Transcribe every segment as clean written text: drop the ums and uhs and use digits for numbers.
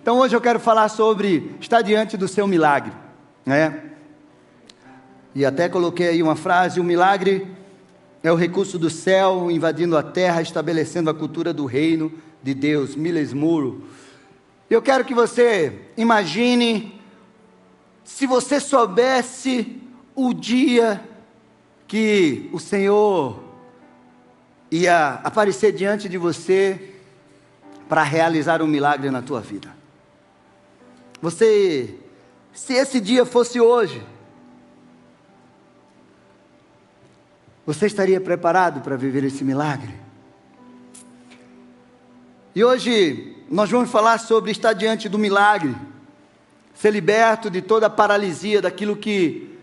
Então hoje eu quero falar sobre estar diante do seu milagre, né? E até coloquei aí uma frase: o milagre é o recurso do céu invadindo a terra, estabelecendo a cultura do reino de Deus. Miles Muro. Eu quero que você imagine, se você soubesse o dia que o Senhor ia aparecer diante de você para realizar um milagre na tua vida. Se esse dia fosse hoje, você estaria preparado para viver esse milagre? E hoje nós vamos falar sobre estar diante do milagre, ser liberto de toda a paralisia, daquilo que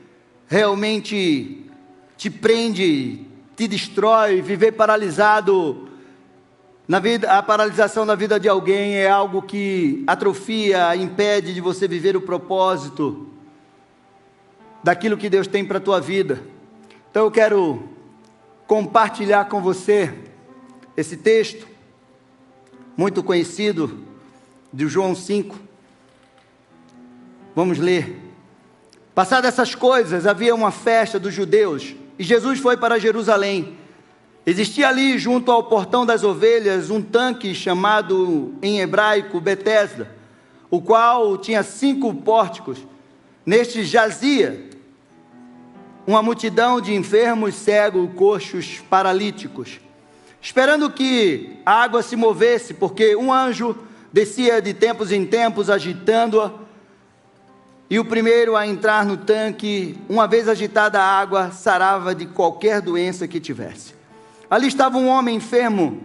realmente te prende, te destrói. Viver paralisado na vida, a paralisação da vida de alguém é algo que atrofia, impede de você viver o propósito daquilo que Deus tem para a tua vida. Então eu quero compartilhar com você esse texto muito conhecido de João 5. Vamos ler. Passadas essas coisas, havia uma festa dos judeus e Jesus foi para Jerusalém. Existia ali, junto ao portão das ovelhas, um tanque chamado em hebraico Betesda, o qual tinha 5 pórticos. Neste jazia uma multidão de enfermos, cegos, coxos, paralíticos, esperando que a água se movesse, porque um anjo descia de tempos em tempos agitando-a, e o primeiro a entrar no tanque, uma vez agitada a água, sarava de qualquer doença que tivesse. Ali estava um homem enfermo,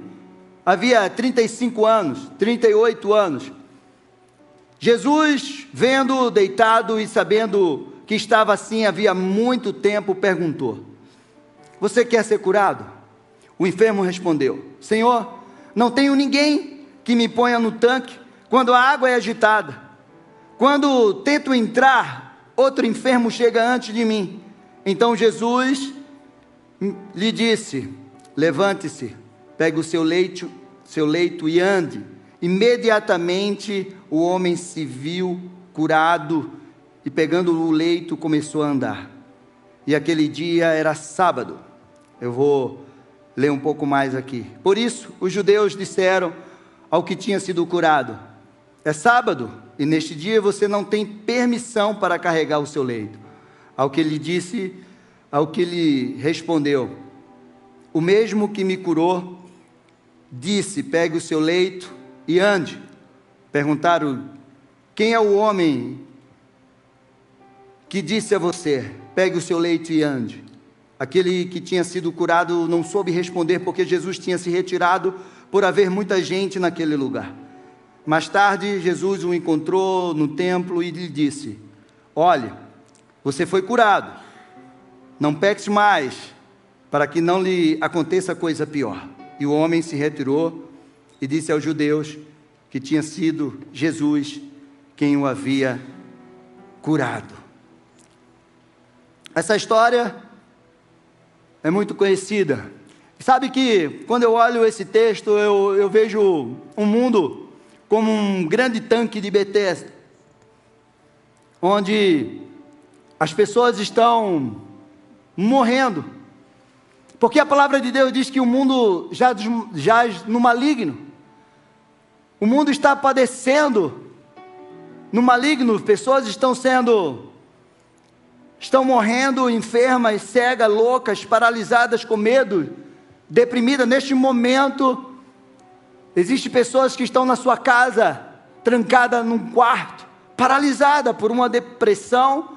havia 35 anos, 38 anos. Jesus, vendo-o deitado e sabendo que estava assim havia muito tempo, perguntou: você quer ser curado? O enfermo respondeu: Senhor, não tenho ninguém que me ponha no tanque quando a água é agitada. Quando tento entrar, outro enfermo chega antes de mim. Então Jesus lhe disse: levante-se, pegue o seu leito e ande. Imediatamente o homem se viu curado e, pegando o leito, começou a andar. E aquele dia era sábado. Eu vou ler um pouco mais aqui. Por isso os judeus disseram ao que tinha sido curado: é sábado e neste dia você não tem permissão para carregar o seu leito. Ao que lhe respondeu: o mesmo que me curou disse: pegue o seu leito e ande. Perguntaram: quem é o homem que disse a você: pegue o seu leito e ande? Aquele que tinha sido curado não soube responder, porque Jesus tinha se retirado por haver muita gente naquele lugar. Mais tarde, Jesus o encontrou no templo e lhe disse: olhe, você foi curado, não peques mais, para que não lhe aconteça coisa pior. E o homem se retirou e disse aos judeus que tinha sido Jesus quem o havia curado. Essa história é muito conhecida. Sabe que quando eu olho esse texto, eu vejo um mundo como um grande tanque de Betesda, onde as pessoas estão morrendo, porque a palavra de Deus diz que o mundo jaz no maligno. O mundo está padecendo no maligno, pessoas estão morrendo enfermas, cegas, loucas, paralisadas com medo, deprimidas. Neste momento, existem pessoas que estão na sua casa, trancada num quarto, paralisada por uma depressão,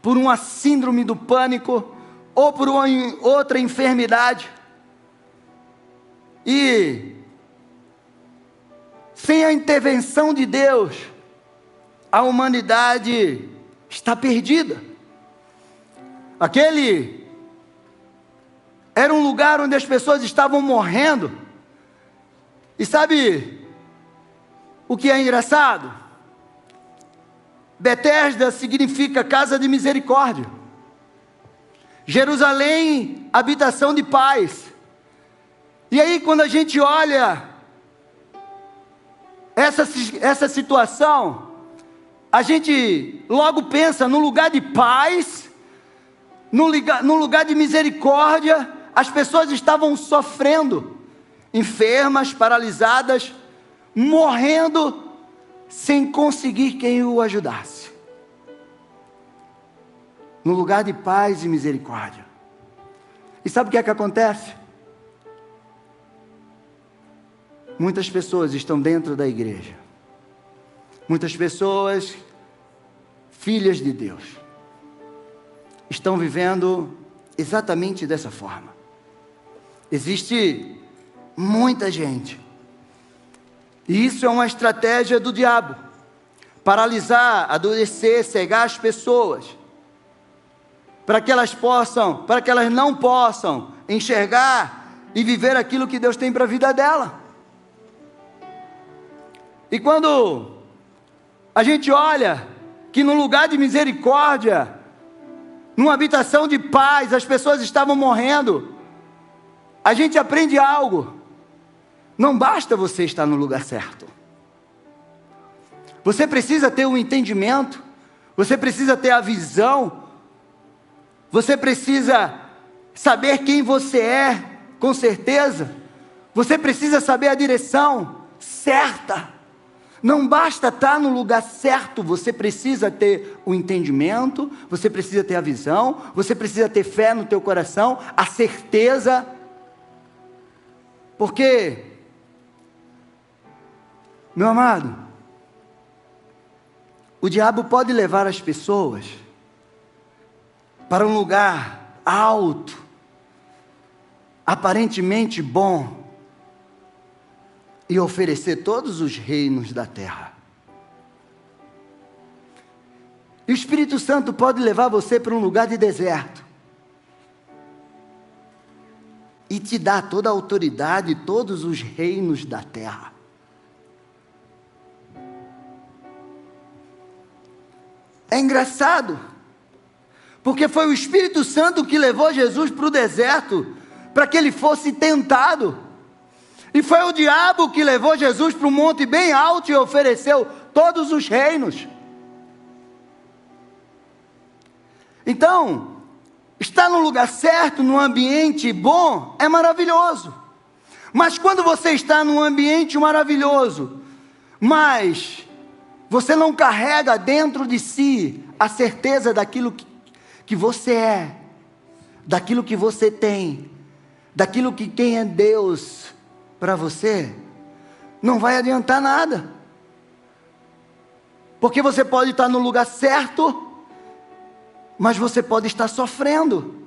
por uma síndrome do pânico, ou por uma outra enfermidade. E sem a intervenção de Deus, a humanidade está perdida. Aquele era um lugar onde as pessoas estavam morrendo. E sabe o que é engraçado? Betesda significa casa de misericórdia. Jerusalém, habitação de paz. E aí, quando a gente olha essa situação, a gente logo pensa no lugar de paz, no lugar de misericórdia. As pessoas estavam sofrendo, enfermas, paralisadas, morrendo, sem conseguir quem o ajudasse. No lugar de paz e misericórdia. E sabe o que é que acontece? Muitas pessoas estão dentro da igreja. Muitas pessoas, filhas de Deus, estão vivendo exatamente dessa forma. Existe muita gente. E isso é uma estratégia do diabo. Paralisar, adoecer, cegar as pessoas. Para que elas não possam enxergar e viver aquilo que Deus tem para a vida dela. E quando a gente olha que no lugar de misericórdia, numa habitação de paz, as pessoas estavam morrendo, a gente aprende algo. Não basta você estar no lugar certo. Você precisa ter um entendimento, você precisa ter a visão, você precisa saber quem você é, com certeza. Você precisa saber a direção certa. Não basta estar no lugar certo, você precisa ter o entendimento, você precisa ter a visão, você precisa ter fé no teu coração, a certeza. Porque, meu amado, o diabo pode levar as pessoas para um lugar alto, aparentemente bom, e oferecer todos os reinos da terra. E o Espírito Santo pode levar você para um lugar de deserto e te dar toda a autoridade, todos os reinos da terra. É engraçado, porque foi o Espírito Santo que levou Jesus para o deserto, para que ele fosse tentado. E foi o diabo que levou Jesus para um monte bem alto e ofereceu todos os reinos. Então, estar no lugar certo, num ambiente bom, é maravilhoso. Mas quando você está num ambiente maravilhoso, mas você não carrega dentro de si a certeza daquilo que você é, daquilo que você tem, daquilo que quem é Deus para você, não vai adiantar nada. Porque você pode estar no lugar certo, mas você pode estar sofrendo.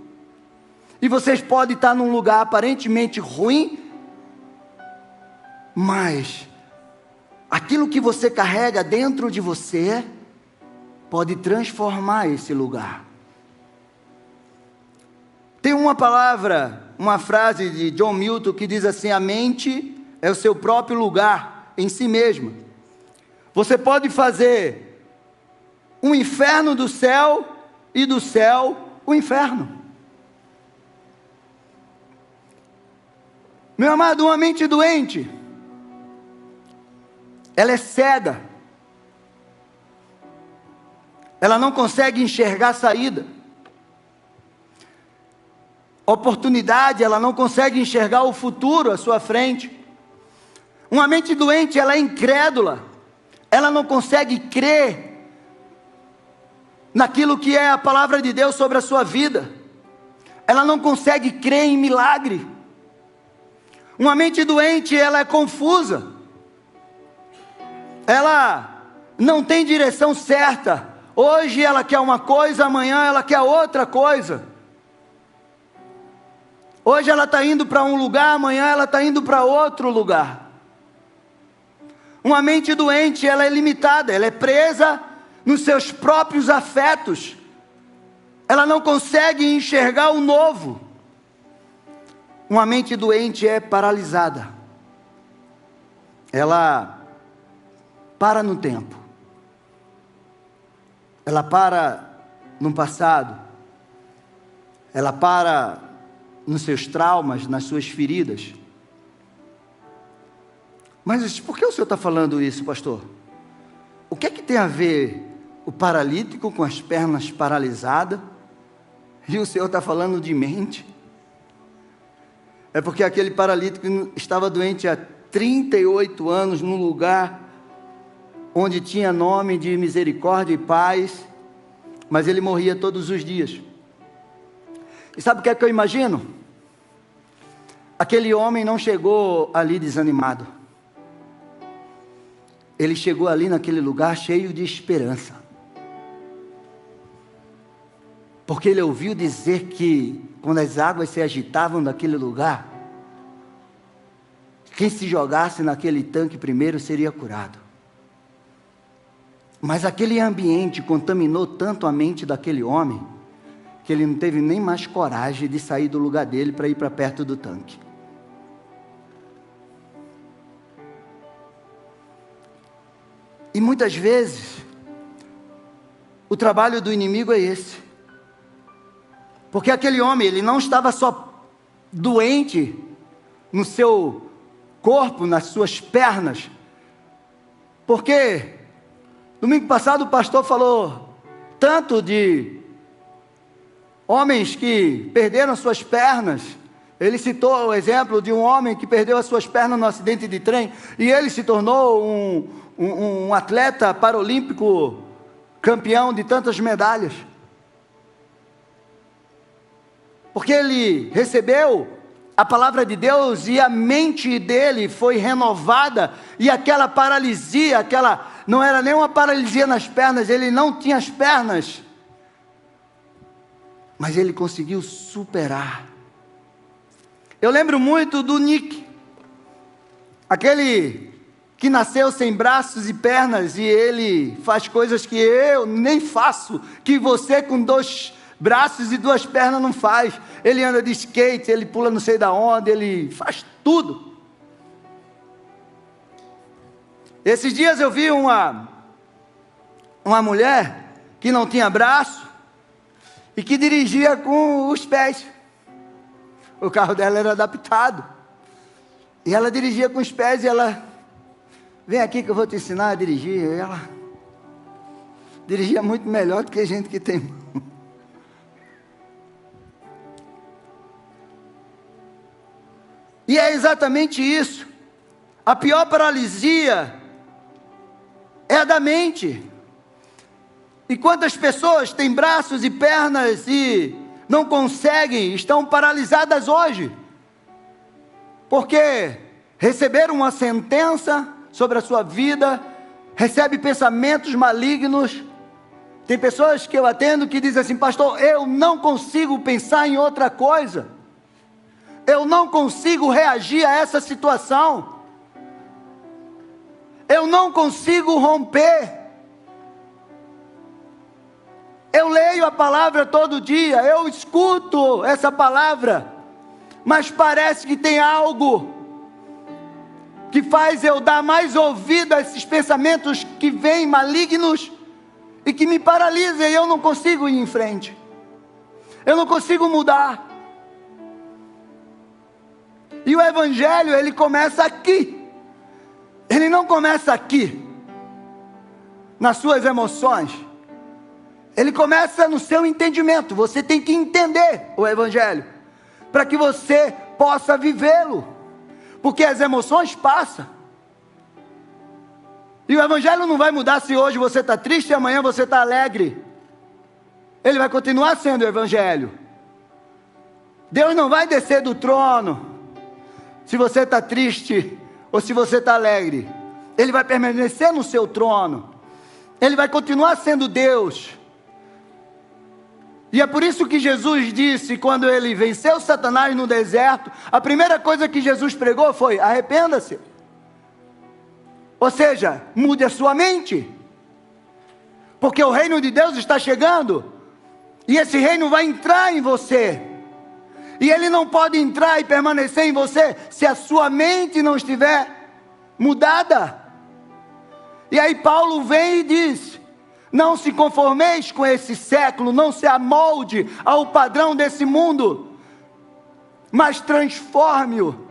E vocês podem estar num lugar aparentemente ruim, mas aquilo que você carrega dentro de você pode transformar esse lugar. Tem uma palavra, uma frase de John Milton que diz assim: a mente é o seu próprio lugar em si mesma. Você pode fazer um inferno do céu e do céu o inferno. Meu amado, uma mente doente, ela é cega. Ela não consegue enxergar saída. Oportunidade, ela não consegue enxergar o futuro à sua frente. Uma mente doente, ela é incrédula. Ela não consegue crer naquilo que é a palavra de Deus sobre a sua vida. Ela não consegue crer em milagre. Uma mente doente, ela é confusa. Ela não tem direção certa. Hoje ela quer uma coisa, amanhã ela quer outra coisa. Hoje ela está indo para um lugar, amanhã ela está indo para outro lugar. Uma mente doente, ela é limitada, ela é presa nos seus próprios afetos. Ela não consegue enxergar o novo. Uma mente doente é paralisada. Ela para no tempo. Ela para no passado. Ela para nos seus traumas, nas suas feridas. Mas por que o senhor está falando isso, pastor? O que é que tem a ver o paralítico com as pernas paralisadas e o senhor está falando de mente? É porque aquele paralítico estava doente há 38 anos num lugar onde tinha nome de misericórdia e paz, mas ele morria todos os dias. E sabe o que é que eu imagino? Aquele homem não chegou ali desanimado. Ele chegou ali naquele lugar cheio de esperança. Porque ele ouviu dizer que quando as águas se agitavam naquele lugar, quem se jogasse naquele tanque primeiro seria curado. Mas aquele ambiente contaminou tanto a mente daquele homem, que ele não teve nem mais coragem de sair do lugar dele para ir para perto do tanque. E muitas vezes, o trabalho do inimigo é esse. Porque aquele homem, ele não estava só doente no seu corpo, nas suas pernas. Porque domingo passado o pastor falou tanto de homens que perderam suas pernas. Ele citou o exemplo de um homem que perdeu as suas pernas no acidente de trem, e ele se tornou um atleta paralímpico, campeão de tantas medalhas. Porque ele recebeu a palavra de Deus e a mente dele foi renovada, e aquela paralisia, não era nem uma paralisia nas pernas, ele não tinha as pernas, mas ele conseguiu superar. Eu lembro muito do Nick, aquele que nasceu sem braços e pernas, e ele faz coisas que eu nem faço, que você com 2 braços e 2 pernas não faz. Ele anda de skate, ele pula não sei da onde, ele faz tudo. Esses dias eu vi uma mulher que não tinha braço e que dirigia com os pés. O carro dela era adaptado e ela dirigia com os pés, e ela: vem aqui que eu vou te ensinar a dirigir. E ela dirigia muito melhor do que gente que tem mão. E é exatamente isso. A pior paralisia é a da mente. E quantas pessoas têm braços e pernas e não conseguem, estão paralisadas hoje, porque receberam uma sentença sobre a sua vida, recebe pensamentos malignos. Tem pessoas que eu atendo que dizem assim: pastor, eu não consigo pensar em outra coisa, eu não consigo reagir a essa situação, eu não consigo romper. Eu leio a palavra todo dia, eu escuto essa palavra, mas parece que tem algo que faz eu dar mais ouvido a esses pensamentos que vêm malignos e que me paralisam, e eu não consigo ir em frente, eu não consigo mudar. E o Evangelho, ele começa aqui, ele não começa aqui, nas suas emoções, ele começa no seu entendimento. Você tem que entender o Evangelho, para que você possa vivê-lo, porque as emoções passam, e o Evangelho não vai mudar se hoje você está triste e amanhã você está alegre. Ele vai continuar sendo o Evangelho. Deus não vai descer do trono se você está triste ou se você está alegre. Ele vai permanecer no seu trono, ele vai continuar sendo Deus. E é por isso que Jesus disse, quando ele venceu Satanás no deserto, a primeira coisa que Jesus pregou foi: arrependa-se. Ou seja, mude a sua mente, porque o reino de Deus está chegando, e esse reino vai entrar em você, e ele não pode entrar e permanecer em você se a sua mente não estiver mudada. E aí Paulo vem e diz: não se conformeis com esse século, não se amolde ao padrão desse mundo, mas transforme-o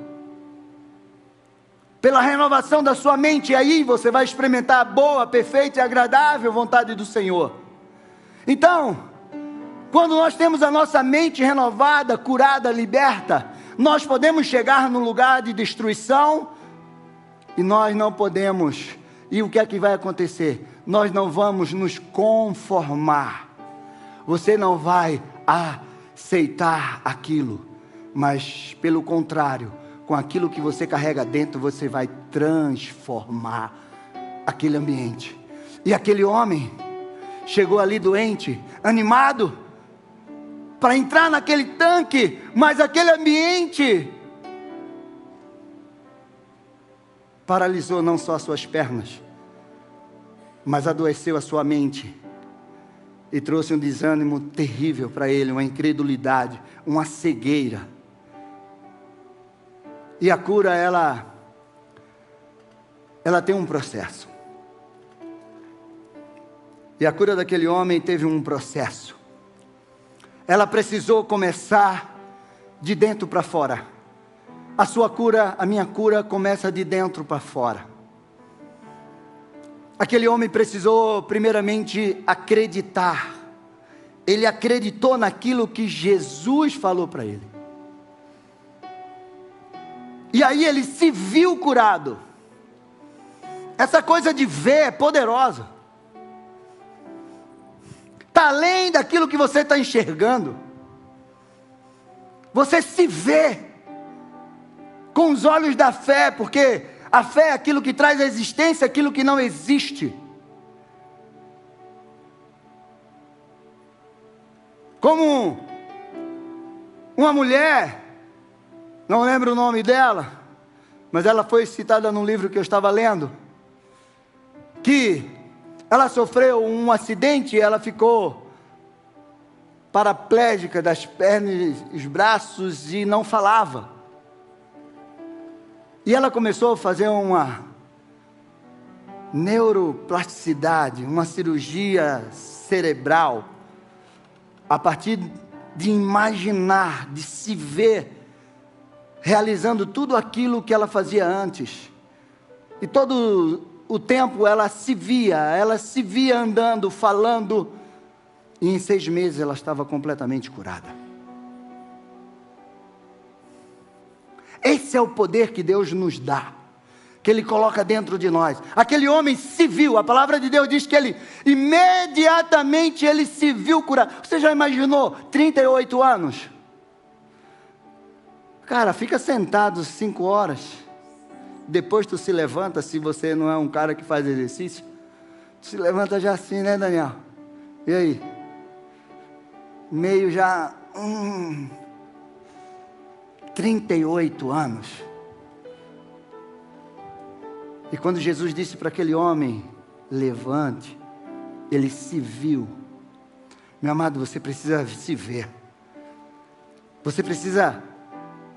pela renovação da sua mente, e aí você vai experimentar a boa, perfeita e agradável vontade do Senhor. Então, quando nós temos a nossa mente renovada, curada, liberta, nós podemos chegar num lugar de destruição, e nós não podemos. E o que é que vai acontecer? Nós não vamos nos conformar. Você não vai aceitar aquilo, mas pelo contrário, com aquilo que você carrega dentro, você vai transformar aquele ambiente. E aquele homem chegou ali doente, animado, para entrar naquele tanque, mas aquele ambiente paralisou não só as suas pernas, mas adoeceu a sua mente, e trouxe um desânimo terrível para ele, uma incredulidade, uma cegueira. E a cura, ela tem um processo. E a cura daquele homem teve um processo. Ela precisou começar de dentro para fora. A sua cura, a minha cura, começa de dentro para fora. Aquele homem precisou primeiramente acreditar. Ele acreditou naquilo que Jesus falou para ele. E aí ele se viu curado. Essa coisa de ver é poderosa. Está além daquilo que você está enxergando. Você se vê com os olhos da fé, porque a fé é aquilo que traz à existência aquilo que não existe. Como uma mulher, não lembro o nome dela, mas ela foi citada num livro que eu estava lendo, que ela sofreu um acidente e ela ficou paraplégica das pernas, os braços, e não falava. E ela começou a fazer uma neuroplasticidade, uma cirurgia cerebral, a partir de imaginar, de se ver realizando tudo aquilo que ela fazia antes. E todo o tempo ela se via andando, falando, e em 6 meses ela estava completamente curada. Esse é o poder que Deus nos dá, que Ele coloca dentro de nós. Aquele homem se viu, a palavra de Deus diz que ele, imediatamente ele se viu curado. Você já imaginou, 38 anos? Cara, fica sentado 5 horas, depois tu se levanta, se você não é um cara que faz exercício, tu se levanta já assim, né, Daniel? E aí? Meio já... 38 anos. E quando Jesus disse para aquele homem, levante, ele se viu. Meu amado, você precisa se ver. Você precisa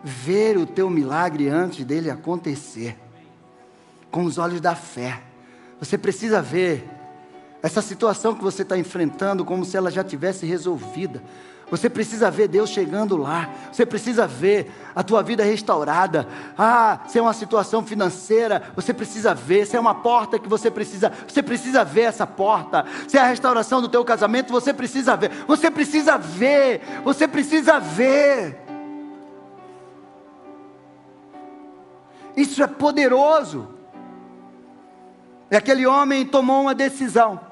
ver o teu milagre antes dele acontecer, com os olhos da fé. Você precisa ver essa situação que você está enfrentando como se ela já tivesse resolvida. Você precisa ver Deus chegando lá. Você precisa ver a tua vida restaurada. Se é uma situação financeira, você precisa ver. Se é uma porta que você precisa ver essa porta. Se é a restauração do teu casamento, você precisa ver. Você precisa ver. Você precisa ver. Isso é poderoso. E aquele homem tomou uma decisão.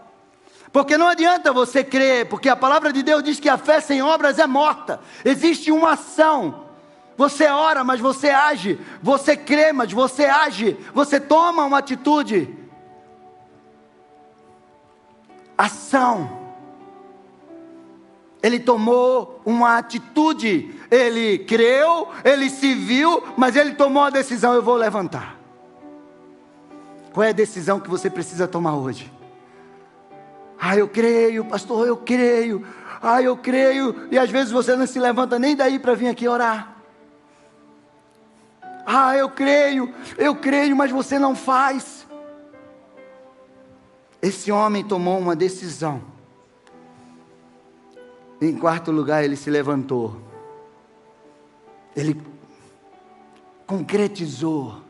Porque não adianta você crer, porque a palavra de Deus diz que a fé sem obras é morta. Existe uma ação. Você ora, mas você age. Você crê, mas você age. Você toma uma atitude. Ação. Ele tomou uma atitude. Ele creu, ele se viu, mas ele tomou a decisão: eu vou levantar. Qual é a decisão que você precisa tomar hoje? Eu creio, pastor, eu creio. Eu creio. E às vezes você não se levanta nem daí para vir aqui orar. Eu creio, mas você não faz. Esse homem tomou uma decisão. Em quarto lugar, ele se levantou. Ele concretizou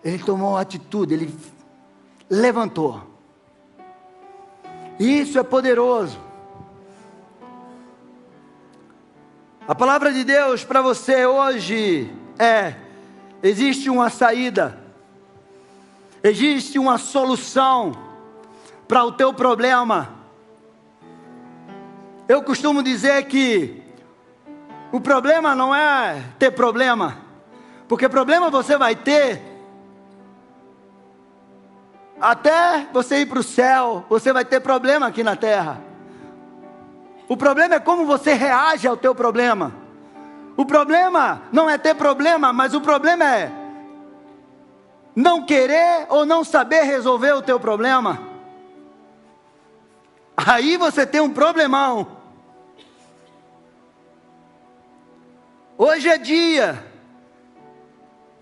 Ele tomou atitude, ele levantou. Isso é poderoso. A palavra de Deus para você hoje existe uma saída, existe uma solução para o teu problema. Eu costumo dizer que o problema não é ter problema, porque problema você vai ter até você ir para o céu. Você vai ter problema aqui na terra. O problema é como você reage ao teu problema. O problema não é ter problema, mas o problema é não querer ou não saber resolver o teu problema. Aí você tem um problemão. Hoje é dia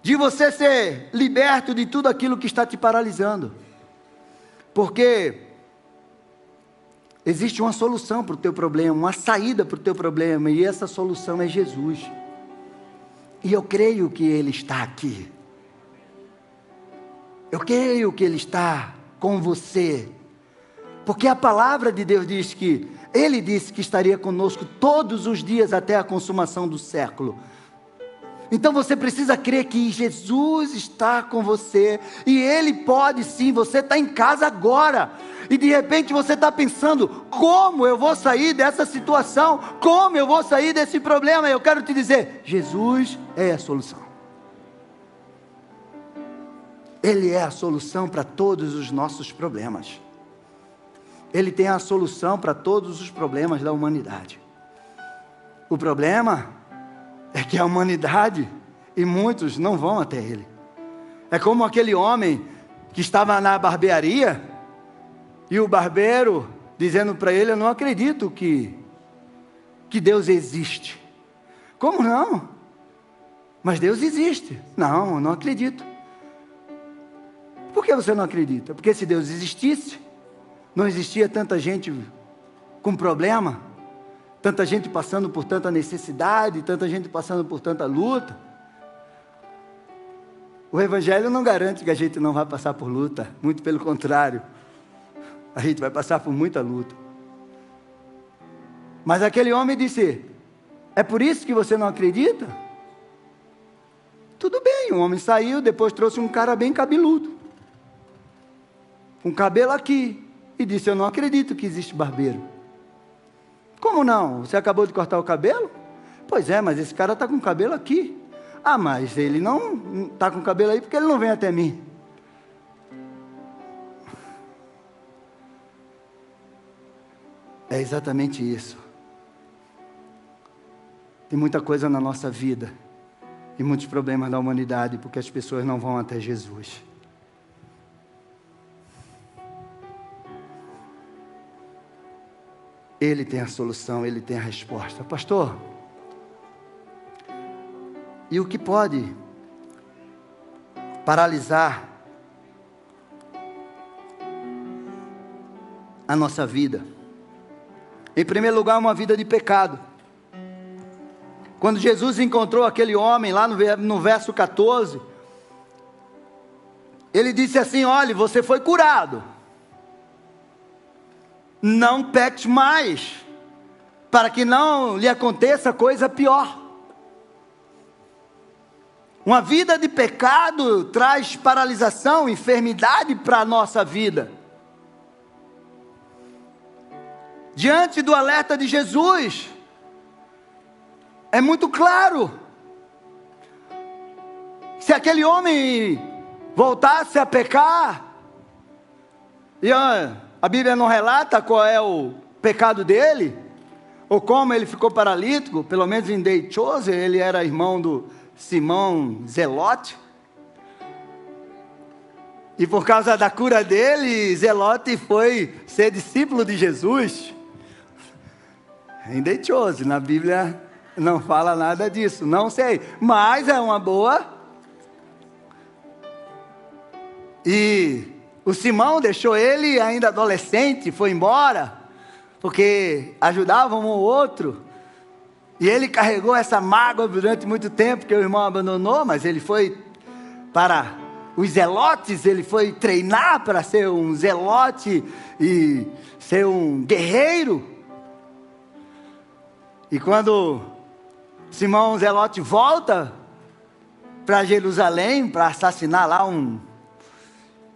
de você ser liberto de tudo aquilo que está te paralisando. Porque existe uma solução para o teu problema, uma saída para o teu problema, e essa solução é Jesus. E eu creio que Ele está aqui. Eu creio que Ele está com você. Porque a palavra de Deus diz que Ele disse que estaria conosco todos os dias até a consumação do século. Então você precisa crer que Jesus está com você, e Ele pode sim. Você está em casa agora, e de repente você está pensando, como eu vou sair dessa situação? Como eu vou sair desse problema? Eu quero te dizer, Jesus é a solução. Ele é a solução para todos os nossos problemas. Ele tem a solução para todos os problemas da humanidade. O problema é que a humanidade, e muitos não vão até Ele. É como aquele homem que estava na barbearia, e o barbeiro dizendo para ele, eu não acredito que Deus existe. Como não? Mas Deus existe. Não, eu não acredito. Por que você não acredita? Porque se Deus existisse, não existia tanta gente com problema, tanta gente passando por tanta necessidade, tanta gente passando por tanta luta. O Evangelho não garante que a gente não vai passar por luta, muito pelo contrário, a gente vai passar por muita luta. Mas aquele homem disse, é por isso que você não acredita? Tudo bem, o homem saiu, depois trouxe um cara bem cabeludo, com cabelo aqui, e disse, eu não acredito que existe barbeiro. Como não? Você acabou de cortar o cabelo? Pois é, mas esse cara está com o cabelo aqui. Ah, mas ele não está com o cabelo aí porque ele não vem até mim. É exatamente isso. Tem muita coisa na nossa vida e muitos problemas da humanidade porque as pessoas não vão até Jesus. Ele tem a solução, Ele tem a resposta. Pastor, e o que pode paralisar a nossa vida? Em primeiro lugar, uma vida de pecado. Quando Jesus encontrou aquele homem lá no verso 14, Ele disse assim, olha, você foi curado. Não peque mais, para que não lhe aconteça coisa pior. Uma vida de pecado traz paralisação, enfermidade para a nossa vida. Diante do alerta de Jesus, é muito claro. Se aquele homem voltasse a pecar, e a Bíblia não relata qual é o pecado dele, ou como ele ficou paralítico, pelo menos em Deichose, ele era irmão do Simão Zelote, e por causa da cura dele, Zelote foi ser discípulo de Jesus, em Deichose. Na Bíblia não fala nada disso, não sei, mas é uma boa. E o Simão deixou ele ainda adolescente, foi embora, porque ajudavam um ao outro, e ele carregou essa mágoa durante muito tempo, que o irmão abandonou, mas ele foi para os zelotes, ele foi treinar para ser um zelote e ser um guerreiro. E quando Simão Zelote volta para Jerusalém para assassinar lá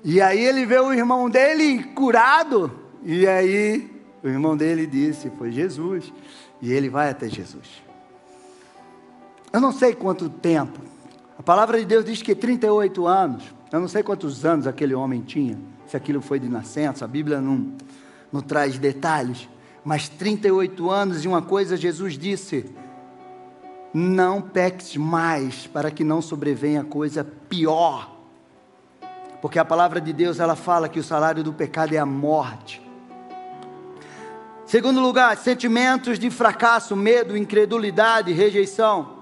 e aí ele vê o irmão dele curado, e aí o irmão dele disse: foi Jesus, e ele vai até Jesus. Eu não sei quanto tempo, a palavra de Deus diz que 38 anos, eu não sei quantos anos aquele homem tinha, se aquilo foi de nascença, a Bíblia não traz detalhes, mas 38 anos, e uma coisa Jesus disse: não peques mais, para que não sobrevenha coisa pior, porque a palavra de Deus, ela fala que o salário do pecado é a morte. Segundo lugar, sentimentos de fracasso, medo, incredulidade, rejeição.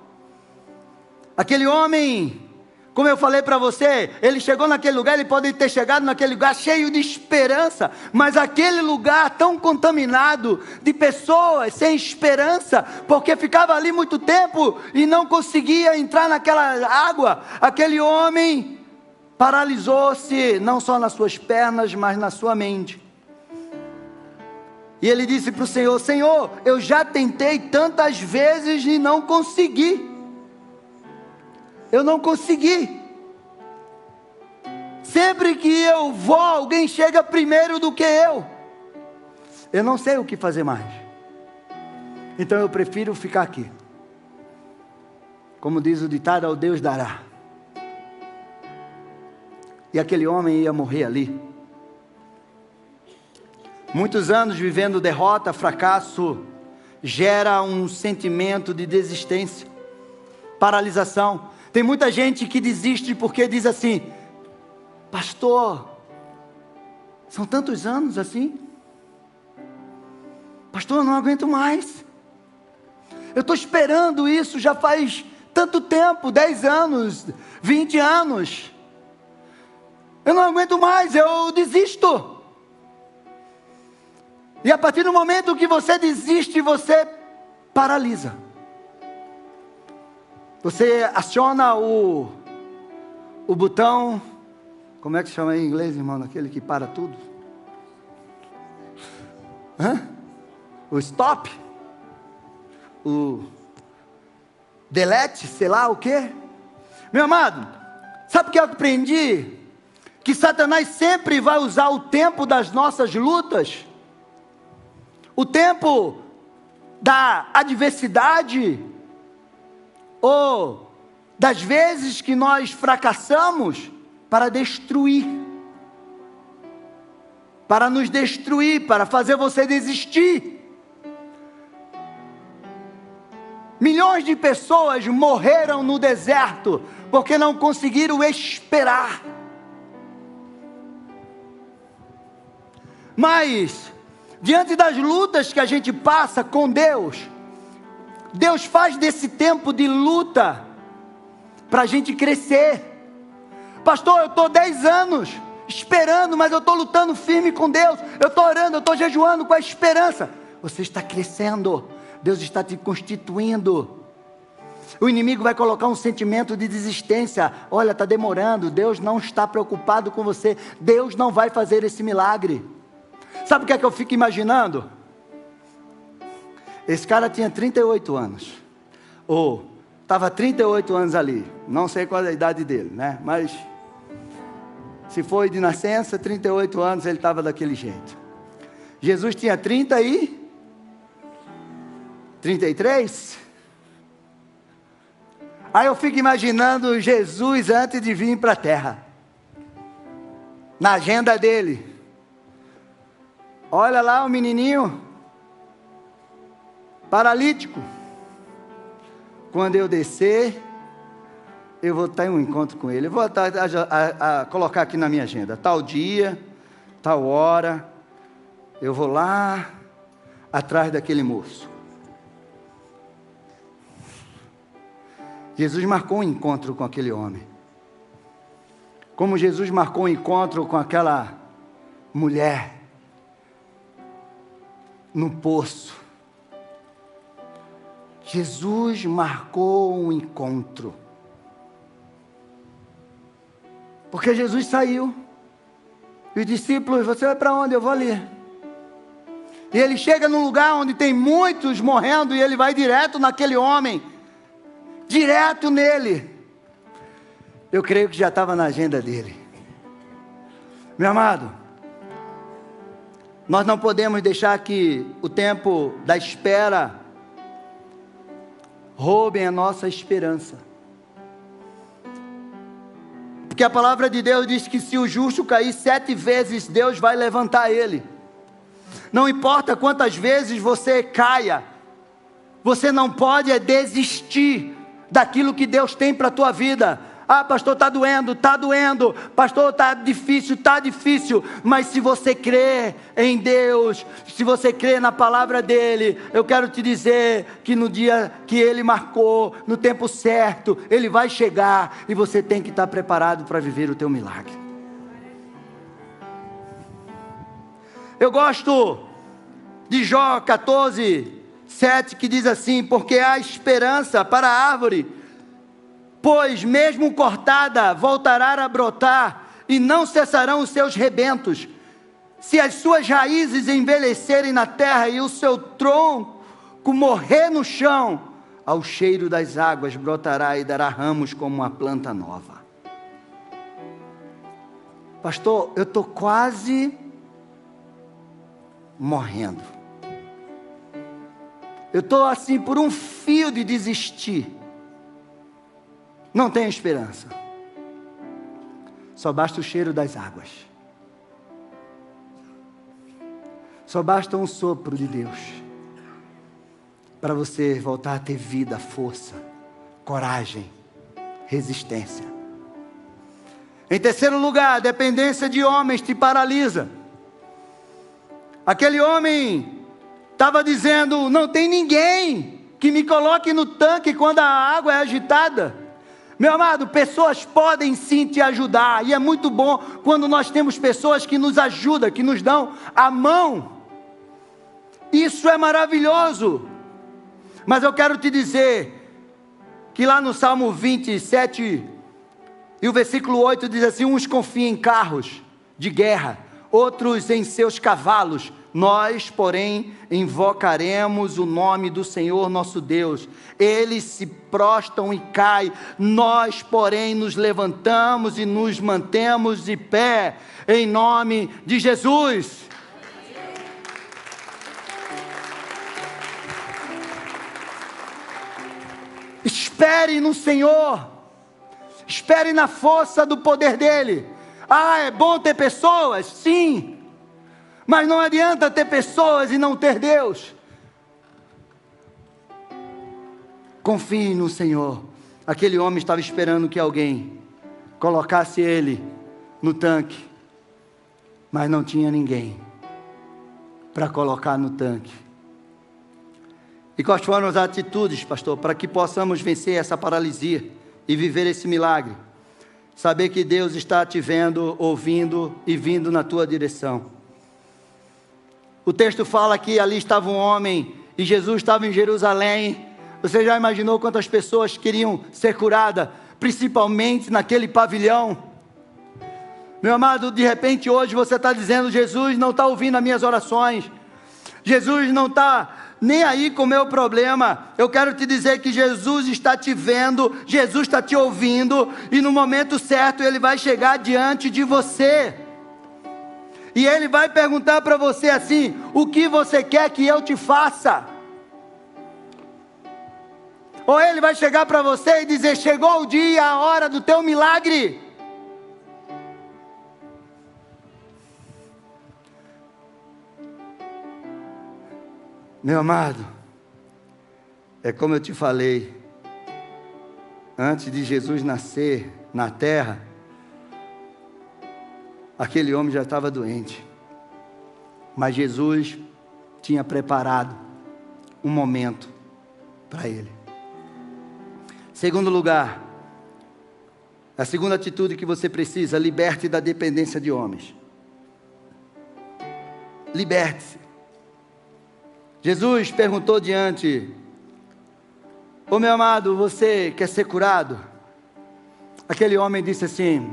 Aquele homem, como eu falei para você, ele chegou naquele lugar, ele pode ter chegado naquele lugar cheio de esperança, mas aquele lugar tão contaminado de pessoas sem esperança, porque ficava ali muito tempo e não conseguia entrar naquela água. Aquele homem paralisou-se, não só nas suas pernas, mas na sua mente. E ele disse para o Senhor: Senhor, eu já tentei tantas vezes e não consegui. Eu não consegui. Sempre que eu vou, alguém chega primeiro do que eu. Eu não sei o que fazer mais. Então eu prefiro ficar aqui. Como diz o ditado, ao Deus dará. E aquele homem ia morrer ali. Muitos anos vivendo derrota, fracasso, gera um sentimento de desistência, paralisação. Tem muita gente que desiste porque diz assim: pastor, são tantos anos assim, pastor, eu não aguento mais, eu estou esperando isso já faz tanto tempo, 10 anos, 20 anos, eu não aguento mais, eu desisto. E a partir do momento que você desiste, você paralisa. Você aciona o botão, como é que chama em inglês, irmão, naquele que para tudo? O stop? O delete, sei lá o quê? Meu amado, sabe o que eu aprendi? Que Satanás sempre vai usar o tempo das nossas lutas, o tempo da adversidade, ou das vezes que nós fracassamos, para destruir, para nos destruir, para fazer você desistir. Milhões de pessoas morreram no deserto, porque não conseguiram esperar. Mas, diante das lutas que a gente passa com Deus, Deus faz desse tempo de luta para a gente crescer. Pastor, eu estou 10 anos esperando, mas eu estou lutando firme com Deus, eu estou orando, eu estou jejuando com a esperança. Você está crescendo, Deus está te constituindo. O inimigo vai colocar um sentimento de desistência: olha, está demorando, Deus não está preocupado com você, Deus não vai fazer esse milagre. Sabe o que é que eu fico imaginando? Esse cara tinha 38 anos, ou estava 38 anos ali, não sei qual é a idade dele, né? Mas se foi de nascença, 38 anos ele estava daquele jeito. Jesus tinha 33. Aí eu fico imaginando Jesus antes de vir para a terra, na agenda dele. Olha lá o menininho paralítico. Quando eu descer, eu vou ter um encontro com ele. Eu vou colocar aqui na minha agenda: tal dia, tal hora, eu vou lá atrás daquele moço. Jesus marcou um encontro com aquele homem, como Jesus marcou um encontro com aquela mulher no poço. Jesus marcou um encontro, Porque Jesus saiu. E os discípulos, você vai para onde? Eu vou ali. E ele chega num lugar onde tem muitos morrendo e ele vai direto naquele homem. Direto nele. Eu creio que já estava na agenda dele. Meu amado, nós não podemos deixar que o tempo da espera roubem a nossa esperança. Porque a palavra de Deus diz que se o justo cair 7 vezes, Deus vai levantar ele. Não importa quantas vezes você caia, você não pode desistir daquilo que Deus tem para a tua vida. Ah, pastor, está doendo, pastor, está difícil, mas se você crê em Deus, se você crê na palavra dEle, eu quero te dizer que no dia que Ele marcou, no tempo certo, Ele vai chegar, e você tem que estar preparado para viver o teu milagre. Eu gosto de Jó 14:7, que diz assim: porque há esperança para a árvore, pois mesmo cortada, voltará a brotar, e não cessarão os seus rebentos. Se as suas raízes envelhecerem na terra, e o seu tronco morrer no chão, ao cheiro das águas brotará e dará ramos como uma planta nova. Pastor, eu estou quase morrendo. Eu estou assim por um fio de desistir. Não tenho esperança. Só basta o cheiro das águas. Só basta um sopro de Deus para você voltar a ter vida, força, coragem, resistência. Em terceiro lugar, a dependência de homens te paralisa. Aquele homem estava dizendo: não tem ninguém que me coloque no tanque quando a água é agitada. Meu amado, pessoas podem sim te ajudar, e é muito bom quando nós temos pessoas que nos ajudam, que nos dão a mão. Isso é maravilhoso. Mas eu quero te dizer que lá no Salmo 27 e o versículo 8 diz assim: uns confiam em carros de guerra, outros em seus cavalos. Nós, porém, invocaremos o nome do Senhor nosso Deus. Eles se prostram e caem. Nós, porém, nos levantamos e nos mantemos de pé, em nome de Jesus. Espere no Senhor. Espere na força do poder dEle. Ah, é bom ter pessoas? Sim. Mas não adianta ter pessoas e não ter Deus. Confie no Senhor. Aquele homem estava esperando que alguém colocasse ele no tanque, mas não tinha ninguém para colocar no tanque. E quais foram as atitudes, pastor, para que possamos vencer essa paralisia e viver esse milagre? Saber que Deus está te vendo, ouvindo e vindo na tua direção. O texto fala que ali estava um homem e Jesus estava em Jerusalém. Você já imaginou quantas pessoas queriam ser curadas, principalmente naquele pavilhão? Meu amado, de repente hoje você está dizendo: Jesus não está ouvindo as minhas orações, Jesus não está nem aí com o meu problema. Eu quero te dizer que Jesus está te vendo, Jesus está te ouvindo, e no momento certo Ele vai chegar diante de você. E Ele vai perguntar para você assim: o que você quer que eu te faça? Ou Ele vai chegar para você e dizer: chegou o dia, a hora do teu milagre. Meu amado, é como eu te falei, antes de Jesus nascer na terra, aquele homem já estava doente, mas Jesus tinha preparado um momento para ele. Segundo lugar, a segunda atitude que você precisa: liberte da dependência de homens. Liberte-se. Jesus perguntou diante: ô meu amado, você quer ser curado? Aquele homem disse assim: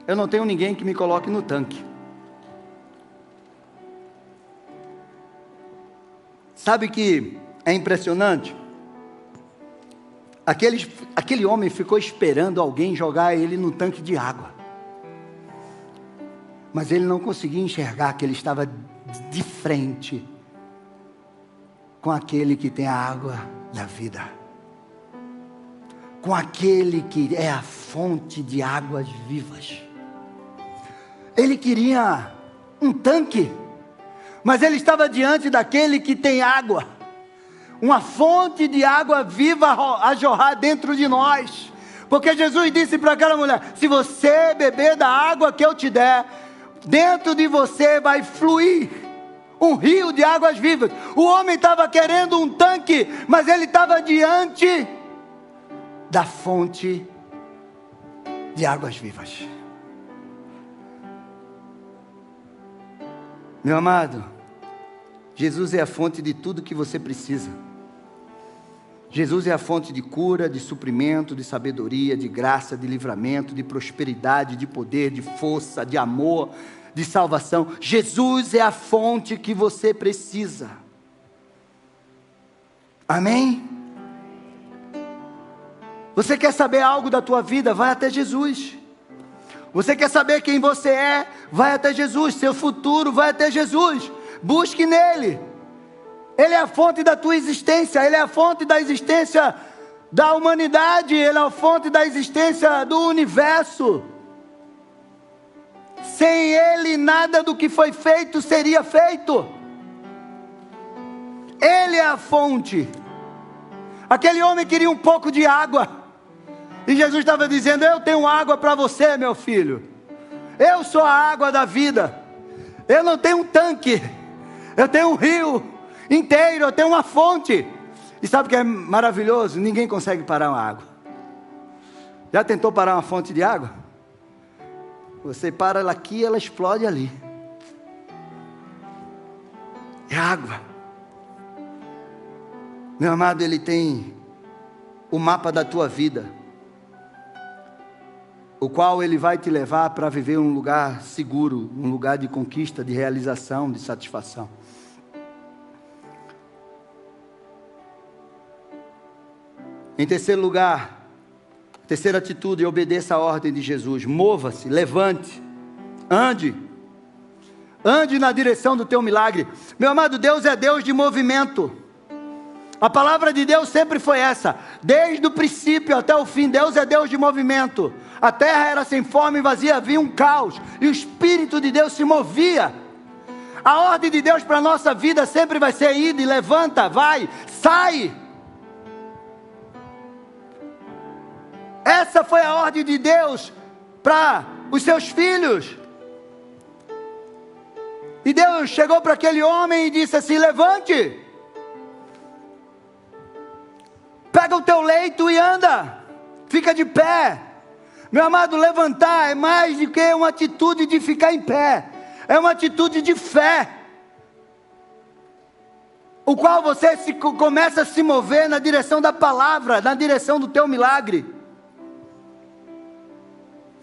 eu não tenho ninguém que me coloque no tanque. Sabe que é impressionante? Aquele homem ficou esperando alguém jogar ele no tanque de água. Mas ele não conseguia enxergar que ele estava de frente com aquele que tem a água da vida, com aquele que é a fonte de águas vivas. Ele queria um tanque, mas ele estava diante daquele que tem água, uma fonte de água viva a jorrar dentro de nós, porque Jesus disse para aquela mulher: se você beber da água que eu te der, dentro de você vai fluir um rio de águas vivas. O homem estava querendo um tanque, mas ele estava diante da fonte de águas vivas. Meu amado, Jesus é a fonte de tudo que você precisa. Jesus é a fonte de cura, de suprimento, de sabedoria, de graça, de livramento, de prosperidade, de poder, de força, de amor, de salvação. Jesus é a fonte que você precisa. Amém? Você quer saber algo da tua vida? Vai até Jesus. Você quer saber quem você é? Vai até Jesus. Seu futuro, vai até Jesus. Busque nele. Ele é a fonte da tua existência. Ele é a fonte da existência da humanidade. Ele é a fonte da existência do universo. Sem ele, nada do que foi feito seria feito. Ele é a fonte. Aquele homem queria um pouco de água, e Jesus estava dizendo: eu tenho água para você, meu filho. Eu sou a água da vida. Eu não tenho um tanque, eu tenho um rio inteiro, eu tenho uma fonte. E sabe o que é maravilhoso? Ninguém consegue parar uma água. Já tentou parar uma fonte de água? Você para ela aqui, ela explode ali. É água. Meu amado, ele tem o mapa da tua vida, o qual ele vai te levar para viver um lugar seguro, um lugar de conquista, de realização, de satisfação. Em terceiro lugar, terceira atitude: obedeça a ordem de Jesus. Mova-se, levante, ande na direção do teu milagre. Meu amado, Deus é Deus de movimento. A palavra de Deus sempre foi essa, desde o princípio até o fim. Deus é Deus de movimento. A terra era sem forma e vazia, havia um caos, e o Espírito de Deus se movia. A ordem de Deus para a nossa vida sempre vai ser: ide, levanta, vai, sai. Essa foi a ordem de Deus para os seus filhos. E Deus chegou para aquele homem e disse assim: levante, pega o teu leito e anda, fica de pé. Meu amado, levantar é mais do que uma atitude de ficar em pé, é uma atitude de fé, o qual você começa a se mover na direção da palavra, na direção do teu milagre.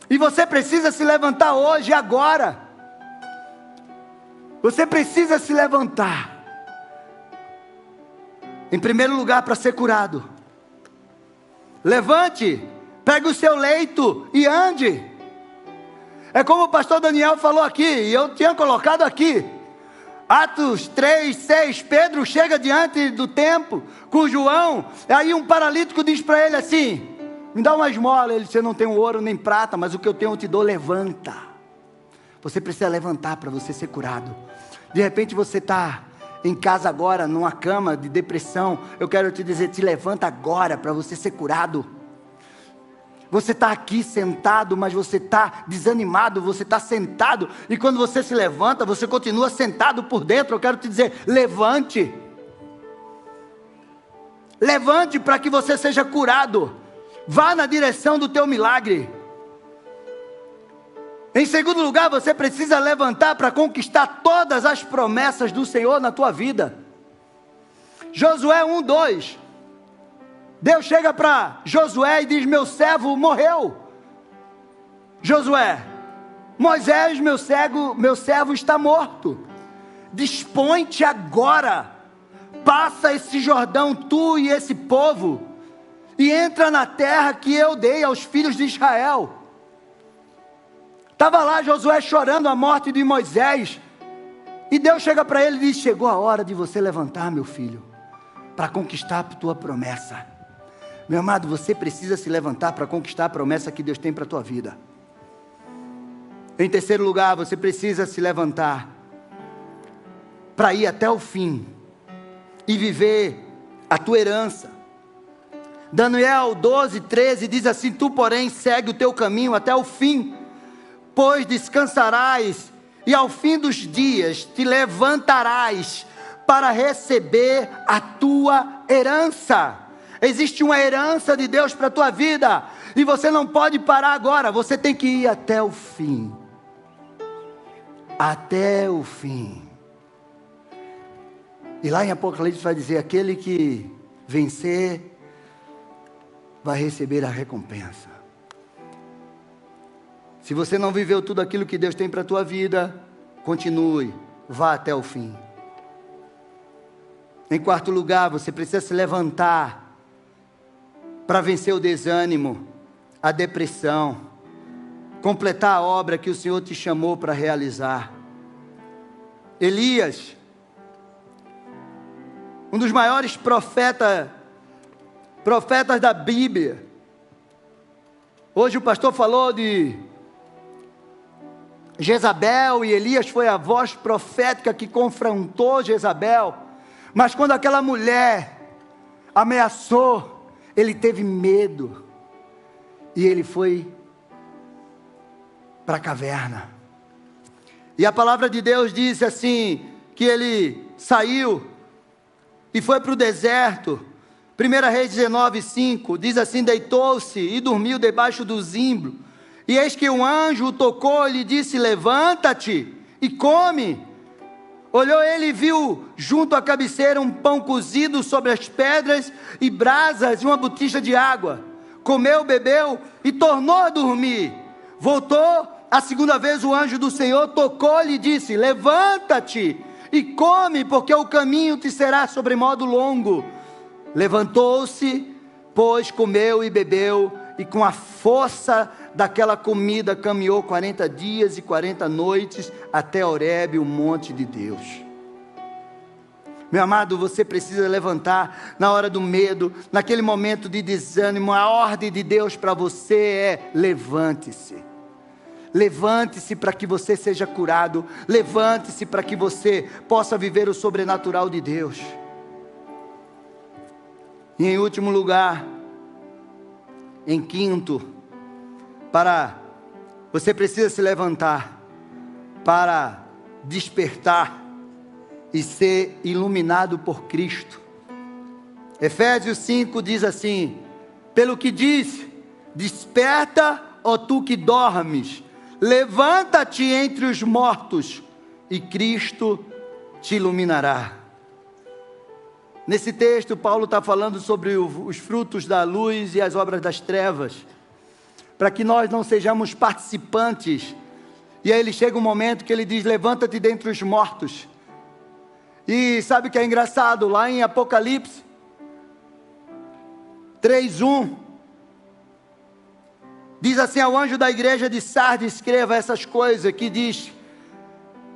E você precisa se levantar hoje, agora. Você precisa se levantar. Em primeiro lugar, para ser curado. Levante, pegue o seu leito e ande. É como o pastor Daniel falou aqui, e eu tinha colocado aqui. Atos 3:6, Pedro chega diante do templo com João. Aí um paralítico diz para ele assim: me dá uma esmola. Ele disse: eu não tenho ouro nem prata, mas o que eu tenho eu te dou. Levanta. Você precisa levantar para você ser curado. De repente você está em casa agora, numa cama de depressão. Eu quero te dizer: te levanta agora para você ser curado. Você está aqui sentado, mas você está desanimado, você está sentado, e quando você se levanta, você continua sentado por dentro. Eu quero te dizer: levante. Levante para que você seja curado. Vá na direção do teu milagre. Em segundo lugar, você precisa levantar para conquistar todas as promessas do Senhor na tua vida. Josué 1:2. Deus chega para Josué e diz: meu servo morreu. Josué, Moisés, meu servo está morto. Dispõe-te agora, passa esse Jordão, tu e esse povo, e entra na terra que eu dei aos filhos de Israel. Estava lá Josué chorando a morte de Moisés, e Deus chega para ele e diz: chegou a hora de você levantar, meu filho, para conquistar a tua promessa. Meu amado, você precisa se levantar para conquistar a promessa que Deus tem para a tua vida. Em terceiro lugar, você precisa se levantar para ir até o fim e viver a tua herança. Daniel 12:13 diz assim: tu porém segue o teu caminho até o fim, pois descansarás e ao fim dos dias te levantarás para receber a tua herança. Existe uma herança de Deus para a tua vida, e você não pode parar agora, você tem que ir até o fim. Até o fim. E lá em Apocalipse vai dizer: aquele que vencer vai receber a recompensa. Se você não viveu tudo aquilo que Deus tem para a tua vida, continue, vá até o fim. Em quarto lugar, você precisa se levantar para vencer o desânimo, a depressão, completar a obra que o Senhor te chamou para realizar. Elias, um dos maiores profetas da Bíblia. Hoje o pastor falou de Jezabel, e Elias foi a voz profética que confrontou Jezabel. Mas quando aquela mulher ameaçou, ele teve medo, e ele foi para a caverna. E a palavra de Deus diz assim, que ele saiu e foi para o deserto. 1 Reis 19:5 diz assim: deitou-se e dormiu debaixo do zimbro, e eis que um anjo o tocou e lhe disse: levanta-te e come. Olhou ele e viu junto à cabeceira um pão cozido sobre as pedras e brasas e uma botija de água. Comeu, bebeu e tornou a dormir. Voltou a segunda vez, o anjo do Senhor tocou-lhe e disse: levanta-te e come, porque o caminho te será sobremodo longo. Levantou-se, pois comeu e bebeu, e com a força daquela comida caminhou 40 dias e 40 noites até Horebe, o monte de Deus. Meu amado, você precisa levantar na hora do medo, naquele momento de desânimo. A ordem de Deus para você é: levante-se. Levante-se para que você seja curado. Levante-se para que você possa viver o sobrenatural de Deus. E em último lugar, em quinto, você precisa se levantar para despertar e ser iluminado por Cristo. Efésios 5 diz assim: pelo que diz, desperta, ó tu que dormes, levanta-te entre os mortos, e Cristo te iluminará. Nesse texto, Paulo está falando sobre os frutos da luz e as obras das trevas, para que nós não sejamos participantes. E aí ele chega um momento que ele diz: levanta-te dentre os mortos. E sabe o que é engraçado? Lá em Apocalipse 3:1 diz assim: ao anjo da igreja de Sardes escreva essas coisas, que diz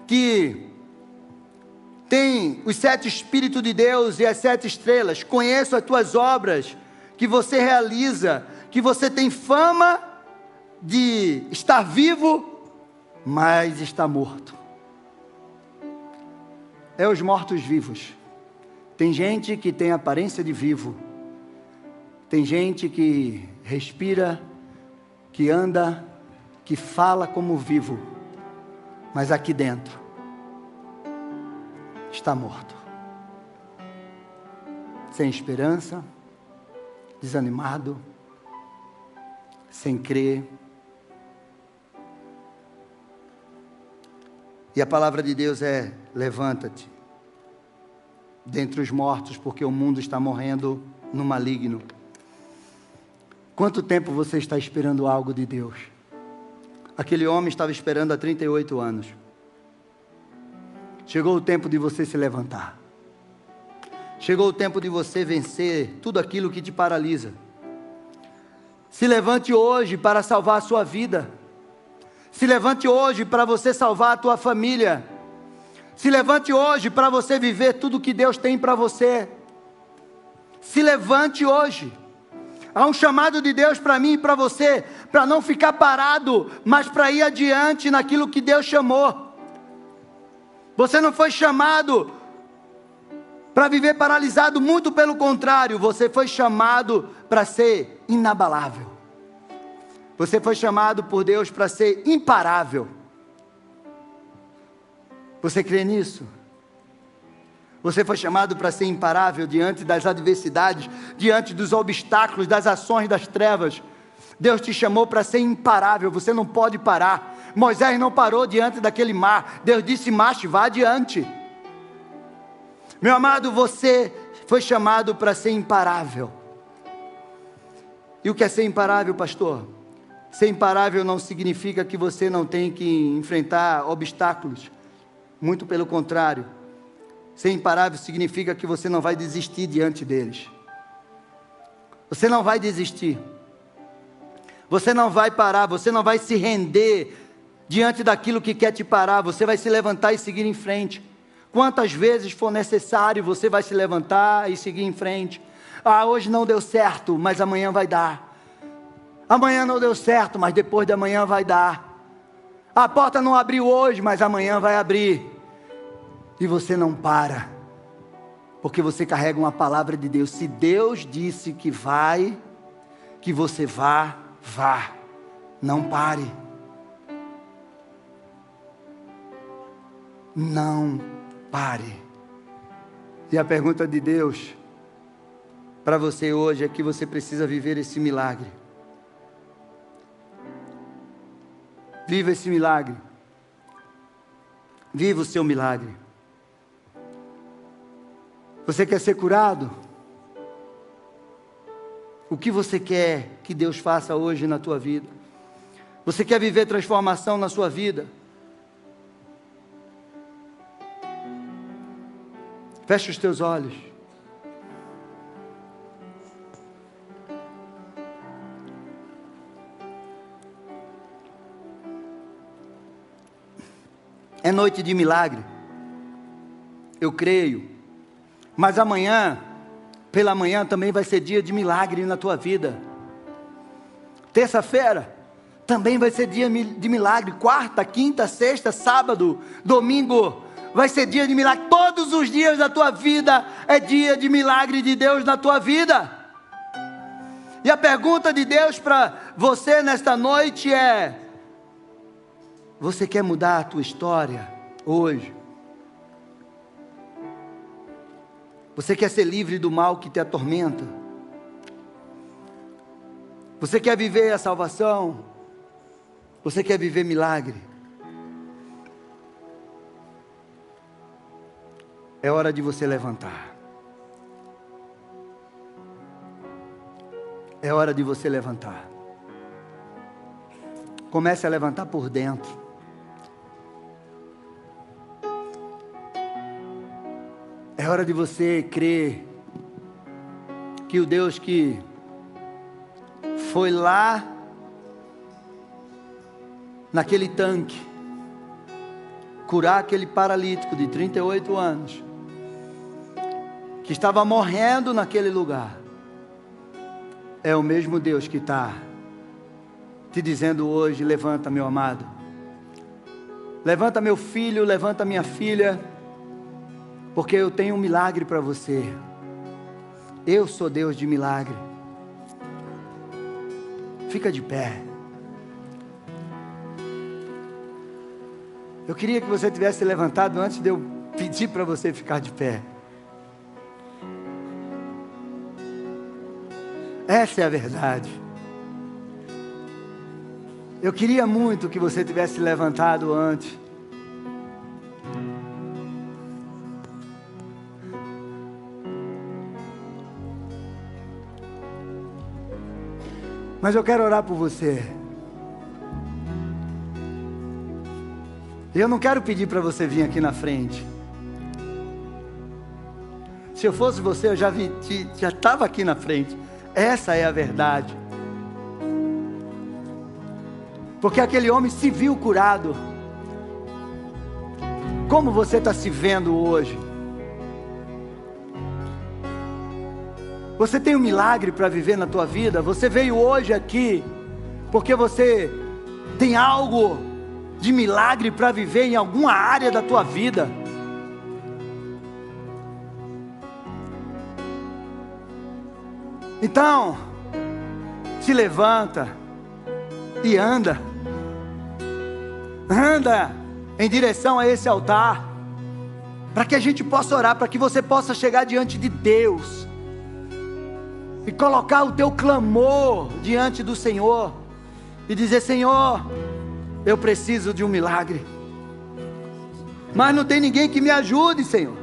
que tem os 7 Espíritos de Deus e as 7 estrelas. Conheço as tuas obras que você realiza, que você tem fama de estar vivo, mas está morto. É os mortos-vivos. Tem gente que tem aparência de vivo, tem gente que respira, que anda, que fala como vivo, mas aqui dentro está morto, sem esperança, desanimado, sem crer. E a palavra de Deus é: levanta-te dentre os mortos, porque o mundo está morrendo no maligno. Quanto tempo você está esperando algo de Deus? Aquele homem estava esperando há 38 anos. Chegou o tempo de você se levantar. Chegou o tempo de você vencer tudo aquilo que te paralisa. Se levante hoje para salvar a sua vida. Se levante hoje para você salvar a tua família. Se levante hoje para você viver tudo que Deus tem para você. Se levante hoje. Há um chamado de Deus para mim e para você, para não ficar parado, mas para ir adiante naquilo que Deus chamou. Você não foi chamado para viver paralisado, muito pelo contrário, você foi chamado para ser inabalável. Você foi chamado por Deus para ser imparável. Você crê nisso? Você foi chamado para ser imparável diante das adversidades, diante dos obstáculos, das ações das trevas. Deus te chamou para ser imparável, você não pode parar. Moisés não parou diante daquele mar. Deus disse: marche, vá adiante. Meu amado, você foi chamado para ser imparável. E o que é ser imparável, pastor? Ser imparável não significa que você não tem que enfrentar obstáculos. Muito pelo contrário. Ser imparável significa que você não vai desistir diante deles. Você não vai desistir. Você não vai parar, você não vai se render diante daquilo que quer te parar. Você vai se levantar e seguir em frente. Quantas vezes for necessário, você vai se levantar e seguir em frente. Ah, hoje não deu certo, mas amanhã vai dar. Amanhã não deu certo, mas depois de amanhã vai dar. A porta não abriu hoje, mas amanhã vai abrir. E você não para, porque você carrega uma palavra de Deus. Se Deus disse que vai, que você vá, vá. Não pare. Não pare. E a pergunta de Deus para você hoje é que você precisa viver esse milagre. Viva esse milagre. Viva o seu milagre. Você quer ser curado? O que você quer que Deus faça hoje na tua vida? Você quer viver transformação na sua vida? Feche os teus olhos. É noite de milagre. Eu creio. Mas amanhã, pela manhã, também vai ser dia de milagre na tua vida. Terça-feira, também vai ser dia de milagre. Quarta, quinta, sexta, sábado, domingo, vai ser dia de milagre. Todos os dias da tua vida é dia de milagre de Deus na tua vida. E a pergunta de Deus para você nesta noite é: você quer mudar a tua história hoje? Você quer ser livre do mal que te atormenta? Você quer viver a salvação? Você quer viver milagre? É hora de você levantar. É hora de você levantar. Comece a levantar por dentro. É hora de você crer que o Deus que foi lá naquele tanque curar aquele paralítico de 38 anos que estava morrendo naquele lugar, é o mesmo Deus que está te dizendo hoje: levanta, meu amado, levanta, meu filho, levanta, minha filha, porque eu tenho um milagre para você. Eu sou Deus de milagre. Fica de pé. Eu queria que você tivesse levantado antes de eu pedir para você ficar de pé. Essa é a verdade. Eu queria muito que você tivesse levantado antes. Mas eu quero orar por você. E eu não quero pedir para você vir aqui na frente. Se eu fosse você, eu já estava aqui na frente. Essa é a verdade. Porque aquele homem se viu curado. Como você está se vendo hoje? Você tem um milagre para viver na tua vida? Você veio hoje aqui porque você tem algo de milagre para viver em alguma área da tua vida? Então, se levanta e anda em direção a esse altar, para que a gente possa orar, para que você possa chegar diante de Deus e colocar o teu clamor diante do Senhor e dizer: Senhor, eu preciso de um milagre, mas não tem ninguém que me ajude, Senhor.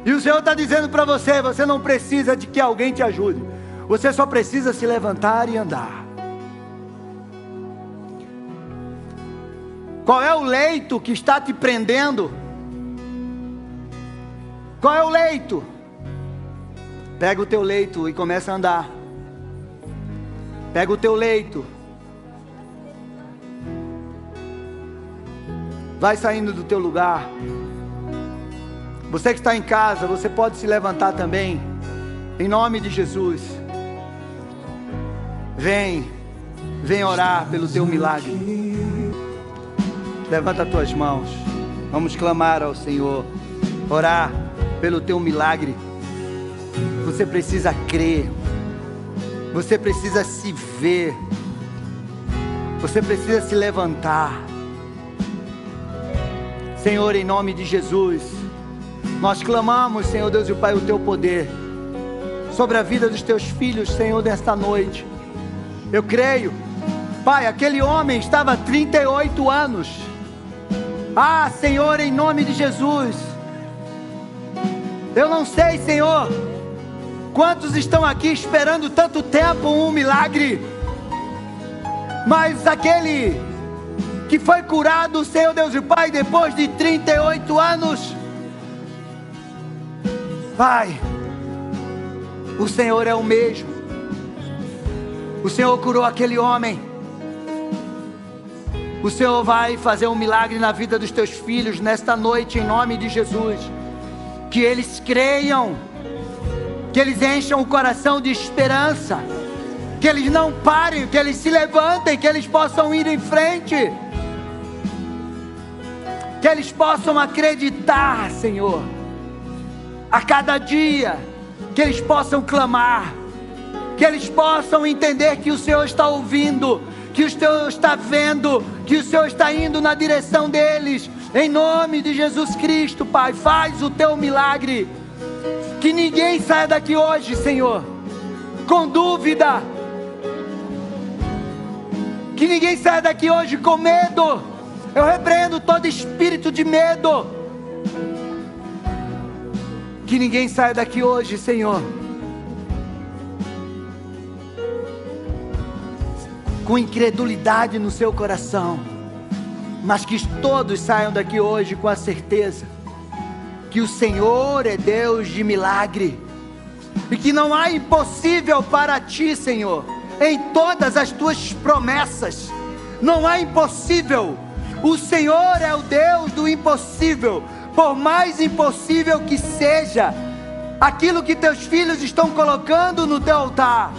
E o Senhor está dizendo para você: você não precisa de que alguém te ajude, você só precisa se levantar e andar. Qual é o leito que está te prendendo? Qual é o leito? Pega o teu leito e começa a andar. Pega o teu leito. Vai saindo do teu lugar. Você que está em casa, você pode se levantar também. Em nome de Jesus. Vem orar pelo teu milagre. Levanta as tuas mãos. Vamos clamar ao Senhor. Orar pelo teu milagre. Você precisa crer. Você precisa se ver. Você precisa se levantar. Senhor, em nome de Jesus, nós clamamos, Senhor Deus e Pai, o teu poder sobre a vida dos teus filhos, Senhor, nesta noite. Eu creio, Pai, aquele homem estava há 38 anos. Ah, Senhor, em nome de Jesus, eu não sei, Senhor, quantos estão aqui esperando tanto tempo um milagre, mas aquele que foi curado, Senhor Deus e Pai, depois de 38 anos, Pai, o Senhor é o mesmo. O Senhor curou aquele homem. O Senhor vai fazer um milagre na vida dos teus filhos nesta noite, em nome de Jesus. Que eles creiam, que eles encham o coração de esperança, que eles não parem, que eles se levantem, que eles possam ir em frente, que eles possam acreditar, Senhor, a cada dia, que eles possam clamar, que eles possam entender que o Senhor está ouvindo, que o Senhor está vendo, que o Senhor está indo na direção deles, em nome de Jesus Cristo. Pai, faz o teu milagre, que ninguém saia daqui hoje, Senhor, com dúvida, que ninguém saia daqui hoje com medo. Eu repreendo todo espírito de medo, que ninguém saia daqui hoje, Senhor, com incredulidade no seu coração, mas que todos saiam daqui hoje com a certeza que o Senhor é Deus de milagre, e que não há impossível para ti, Senhor, em todas as tuas promessas, não há impossível. O Senhor é o Deus do impossível. Por mais impossível que seja aquilo que teus filhos estão colocando no teu altar,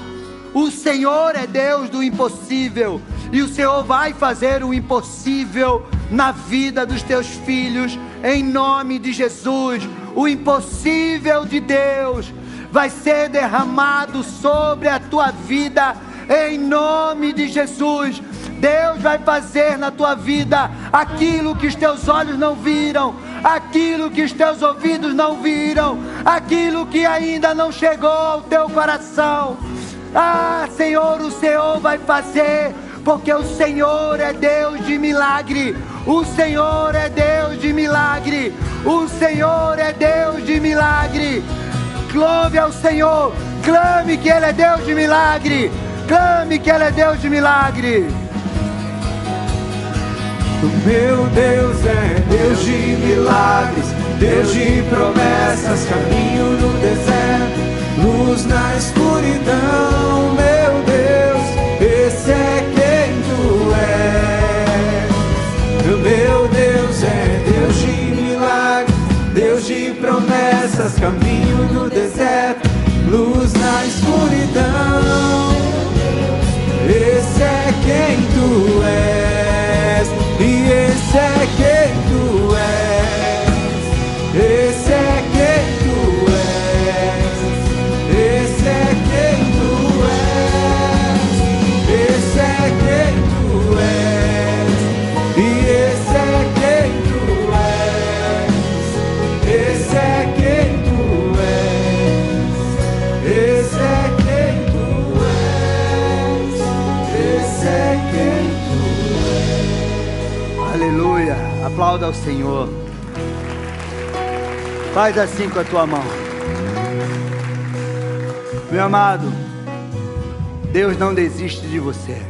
o Senhor é Deus do impossível, e o Senhor vai fazer o impossível na vida dos teus filhos, em nome de Jesus. O impossível de Deus vai ser derramado sobre a tua vida, em nome de Jesus. Deus vai fazer na tua vida aquilo que os teus olhos não viram, aquilo que os teus ouvidos não viram, aquilo que ainda não chegou ao teu coração. Ah, Senhor, o Senhor vai fazer, porque o Senhor é Deus de milagre. O Senhor é Deus de milagre. O Senhor é Deus de milagre. Louve ao Senhor. Clame que Ele é Deus de milagre. Clame que Ele é Deus de milagre. O meu Deus é Deus de milagres, Deus de promessas, caminho no deserto, luz na escuridão. Meu Deus, esse é quem tu és. Meu Deus é Deus de milagres, Deus de promessas, caminho no deserto, luz na escuridão. Esse é quem tu és, e esse é quem tu és, esse é quem tu és, esse é quem tu és, esse é quem tu és, e esse é quem tu és, esse é quem tu és, esse é quem tu és, esse é quem tu és. Aleluia, aplauda ao Senhor. Faz assim com a tua mão. Meu amado, Deus não desiste de você.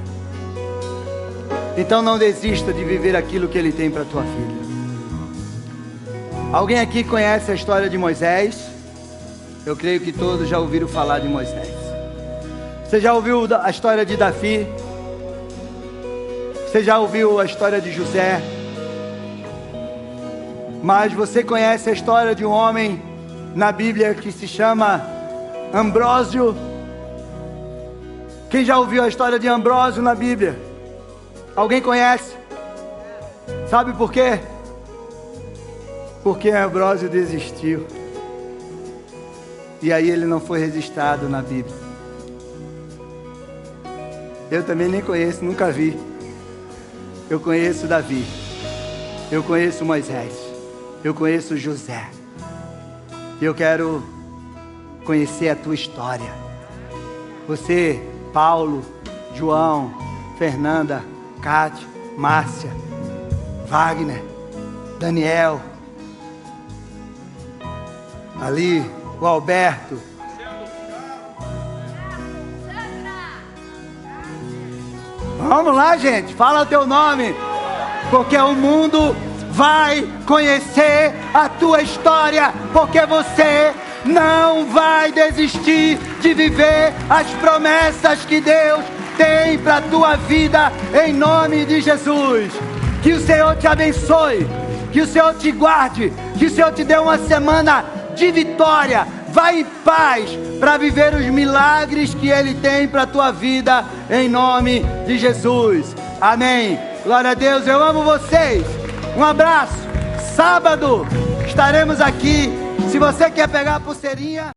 Então não desista de viver aquilo que Ele tem para a tua vida. Alguém aqui conhece a história de Moisés? Eu creio que todos já ouviram falar de Moisés. Você já ouviu a história de Davi? Você já ouviu a história de José? Mas você conhece a história de um homem na Bíblia que se chama Ambrósio? Quem já ouviu a história de Ambrósio na Bíblia? Alguém conhece? Sabe por quê? Porque Ambrósio desistiu. E aí ele não foi registrado na Bíblia. Eu também nem conheço, nunca vi. Eu conheço Davi. Eu conheço Moisés. Eu conheço José. E eu quero conhecer a tua história. Você, Paulo, João, Fernanda, Cátia, Márcia, Wagner, Daniel, ali, o Alberto. Vamos lá, gente, fala o teu nome, porque o mundo vai conhecer a tua história, porque você não vai desistir de viver as promessas que Deus tem para a tua vida, em nome de Jesus. Que o Senhor te abençoe, que o Senhor te guarde, que o Senhor te dê uma semana de vitória. Vai em paz para viver os milagres que Ele tem para a tua vida, em nome de Jesus. Amém. Glória a Deus, eu amo vocês. Um abraço. Sábado estaremos aqui. Se você quer pegar a pulseirinha...